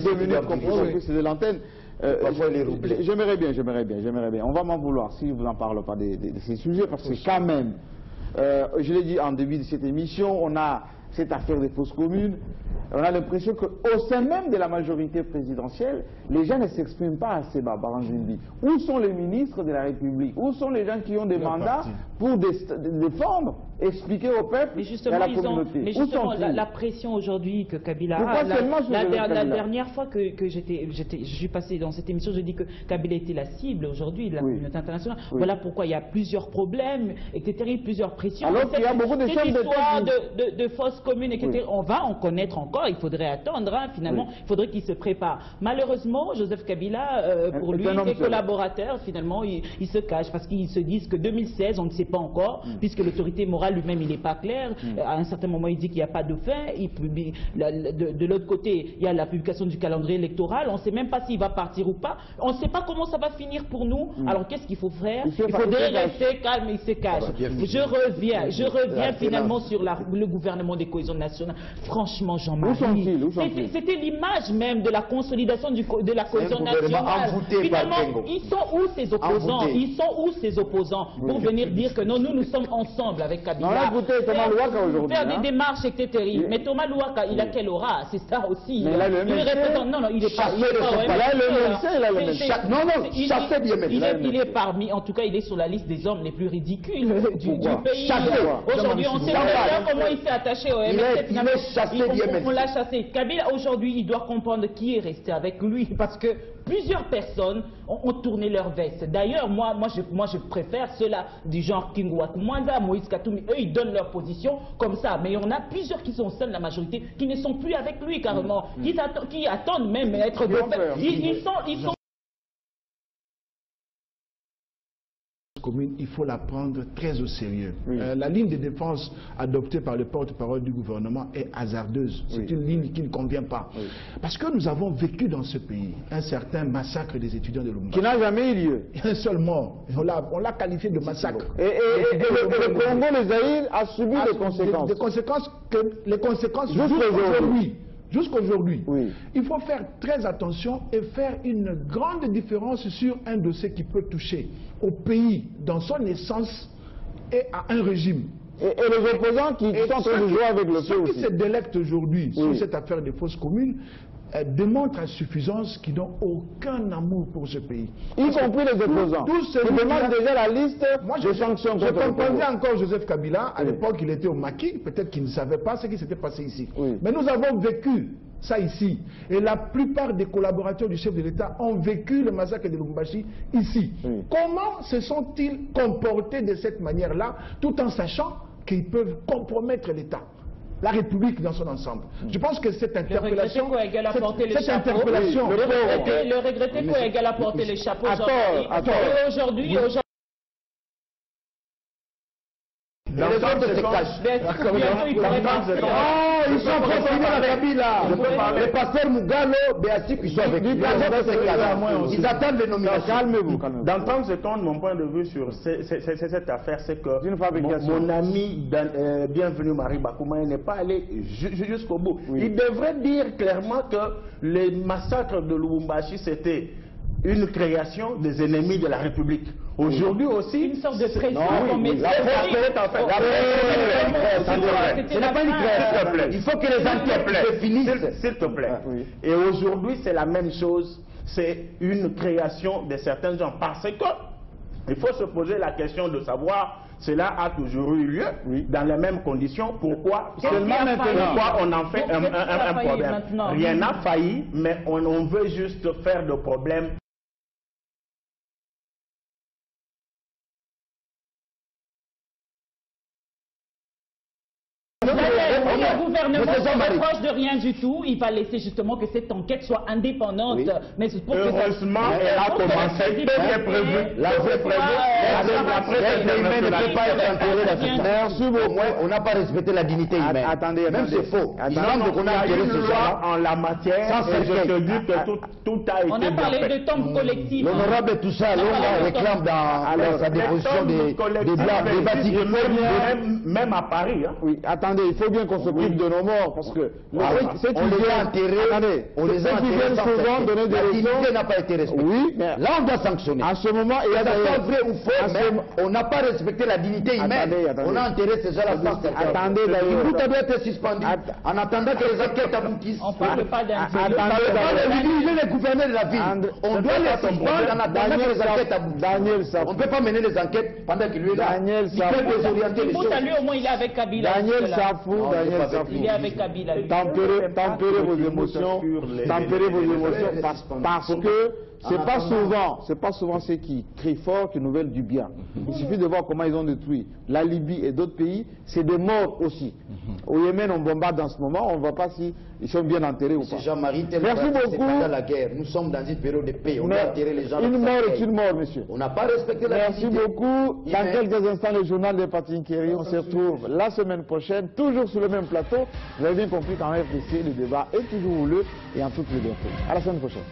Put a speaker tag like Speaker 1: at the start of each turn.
Speaker 1: 2 minutes comme c'est de l'antenne. J'aimerais bien. On va m'en vouloir si je vous en parle pas de ces sujets, parce que quand même, je l'ai dit en début de cette émission, on a cette affaire des fausses communes. On a l'impression qu'au sein même de la majorité présidentielle, les gens ne s'expriment pas assez bas, Baranzimbi. Où sont les ministres de la République? Où sont les gens qui ont des mandats pour défendre, expliquer au peuple et à la communauté?
Speaker 2: Mais justement, la pression aujourd'hui que Kabila a, la dernière fois que je suis passé dans cette émission, je dis que Kabila était la cible aujourd'hui de la communauté internationale. Voilà pourquoi il y a plusieurs problèmes, etc., plusieurs pressions.
Speaker 1: Alors qu'il y a beaucoup de choses
Speaker 2: de fausses communes, etc., on va en connaître encore. Il faudrait attendre, hein, finalement, il faudrait qu'il se prépare. Malheureusement, Joseph Kabila, pour lui, ses collaborateurs, finalement, ils se cachent parce qu'ils se disent que 2016, on ne sait pas encore, puisque l'autorité morale lui-même, il n'est pas clair. À un certain moment, il dit qu'il n'y a pas de fin. De l'autre côté, il y a la publication du calendrier électoral. On ne sait même pas s'il va partir ou pas. On ne sait pas comment ça va finir pour nous. Alors, qu'est-ce qu'il faut faire? Il faudrait rester calme et il se cache. Je reviens finalement sur le gouvernement des cohésions nationales. Franchement, Jean-Marie, c'était l'image même de la consolidation de la cohésion nationale. Finalement, ils sont où ces opposants? Ils sont où ces opposants pour venir dire que non, nous sommes ensemble avec Kabila?
Speaker 1: On a écouté Thomas Louaka aujourd'hui.
Speaker 2: Faire des démarches, c'était terrible. Mais Thomas Louaka, il a quelle aura? C'est ça aussi.
Speaker 1: Mais là, le
Speaker 2: non, il est pas. Il est parmi, en tout cas, il est sur la liste des hommes les plus ridicules du pays. Aujourd'hui, on sait pas comment il s'est attaché au MSF. On l'a chassé. Kabila, aujourd'hui, il doit comprendre qui est resté avec lui, parce que plusieurs personnes ont tourné leur veste. D'ailleurs, moi, je préfère ceux-là du genre Kingouat Mwanda, Moïse Katoumi. Eux, ils donnent leur position comme ça. Mais il y en a plusieurs qui sont au sein de la majorité qui ne sont plus avec lui, carrément. Qui attendent même être défaits. Ils sont
Speaker 3: commune, il faut la prendre très au sérieux. La ligne de défense adoptée par le porte-parole du gouvernement est hasardeuse. C'est une ligne qui ne convient pas. Parce que nous avons vécu dans ce pays un certain massacre des étudiants de Lumumbashi.
Speaker 1: Qui n'a jamais eu lieu.
Speaker 3: Un seul mort. On l'a qualifié de massacre.
Speaker 1: Et le Congo, le Zaïre, a subi des conséquences.
Speaker 3: Les conséquences jusqu'aujourd'hui. Il faut faire très attention et faire une grande différence sur un dossier qui peut toucher au pays dans son essence et à un régime.
Speaker 1: Et les opposants qui sont en train de jouer avec le feu
Speaker 3: ceux
Speaker 1: aussi.
Speaker 3: qui se délectent aujourd'hui sur cette affaire des fausses communes démontrent à suffisance qu'ils n'ont aucun amour pour ce pays.
Speaker 1: Y compris les opposants. Tous ceux qui demandent déjà la liste de sanctions.
Speaker 3: Je comprenais encore Joseph Kabila, à l'époque il était au maquis, peut-être qu'il ne savait pas ce qui s'était passé ici. Mais nous avons vécu ça ici. Et la plupart des collaborateurs du chef de l'État ont vécu le massacre de Lumumbashi ici. Comment se sont-ils comportés de cette manière-là, tout en sachant qu'ils peuvent compromettre l'État, la République dans son ensemble? Je pense que cette interpellation...
Speaker 2: Le regretter quoi égal à porter les chapeaux aujourd'hui.
Speaker 1: Les autres se cachent. Ils sont présidents à Kabila. Le pasteur Mugalo, Béatrice, ils sont avec lui. Ils attendent les nominations. Calmez-vous.
Speaker 4: D'entendre ce ton, mon point de vue sur cette affaire, c'est que mon ami Bienvenu Marie Bakouma n'est pas allé jusqu'au bout. Il devrait dire clairement que les massacres de Lubumbashi, c'était une création des ennemis de la République. Aujourd'hui aussi,
Speaker 2: une sorte de pression.
Speaker 4: La presse en fait.
Speaker 1: Ce n'est pas une création.
Speaker 4: Il faut que les enquêtes finissent. S'il te plaît. Et aujourd'hui, c'est la même chose. C'est une création de certains gens. Parce que il faut se poser la question de savoir, cela a toujours eu lieu, dans les mêmes conditions. Pourquoi on en fait un problème? Rien n'a failli, mais on veut juste faire de problème.
Speaker 2: Le gouvernement ne proche de rien du tout. Il va laisser justement que cette enquête soit indépendante. Mais pour
Speaker 4: heureusement, elle a commencé. C'est prévu.
Speaker 1: Merci beaucoup.
Speaker 5: On n'a pas respecté la dignité humaine.
Speaker 1: Attendez,
Speaker 5: même c'est faux.
Speaker 4: Il y a eu une loi en la matière. Et je te dis que tout a été.
Speaker 2: On a parlé de tombe collective.
Speaker 5: L'honorable Toussa Longa réclame dans sa déposition des blancs, des bâtiments.
Speaker 4: Même à Paris.
Speaker 1: Oui, attendez, il faut bien qu'on se s'occupe de nos morts. Parce que
Speaker 5: on les a enterrés. On les a enterrés
Speaker 1: souvent donner des
Speaker 5: la
Speaker 1: raisons.
Speaker 5: dignité n'a pas été respectée.
Speaker 1: Oui, mais
Speaker 5: là on doit sanctionner.
Speaker 1: À ce moment, il y a
Speaker 5: d'ailleurs vrai ou faux, mais on n'a pas respecté la dignité humaine. On a enterré ces gens-là sans certitude.
Speaker 1: Attendez d'ailleurs.
Speaker 5: Tout doit être suspendu en attendant que les enquêtes aboutissent.
Speaker 2: On ne parle pas d'un
Speaker 5: les gouverneurs de la ville. On doit les suspendre en attendant que les enquêtes aboutissent. On ne peut pas mener les enquêtes pendant qu'il est là. Il peut désorienter les choses.
Speaker 2: Lui au moins il est avec Kabila.
Speaker 1: Daniel Safou,
Speaker 2: il est avec Kabila.
Speaker 1: Tempérez vos émotions, parce que c'est pas souvent ceux qui crient fort qui nous veulent du bien. Il suffit de voir comment ils ont détruit la Libye et d'autres pays, c'est des morts aussi. Au Yémen, on bombarde en ce moment, on ne voit pas si ils sont bien enterrés ou pas.
Speaker 5: Jean-Marie,
Speaker 1: merci beaucoup.
Speaker 5: Pendant la guerre, nous sommes dans une période de paix, on doit enterrer les gens.
Speaker 1: Une mort est une mort, monsieur.
Speaker 5: On n'a pas respecté la
Speaker 1: dignité. Merci beaucoup. Dans quelques instants, le journal de Patinkéry, on se retrouve la semaine prochaine, toujours sur le même plateau. Vous avez bien compris qu'en RDC, le débat est toujours houleux et en toute liberté. À la semaine prochaine.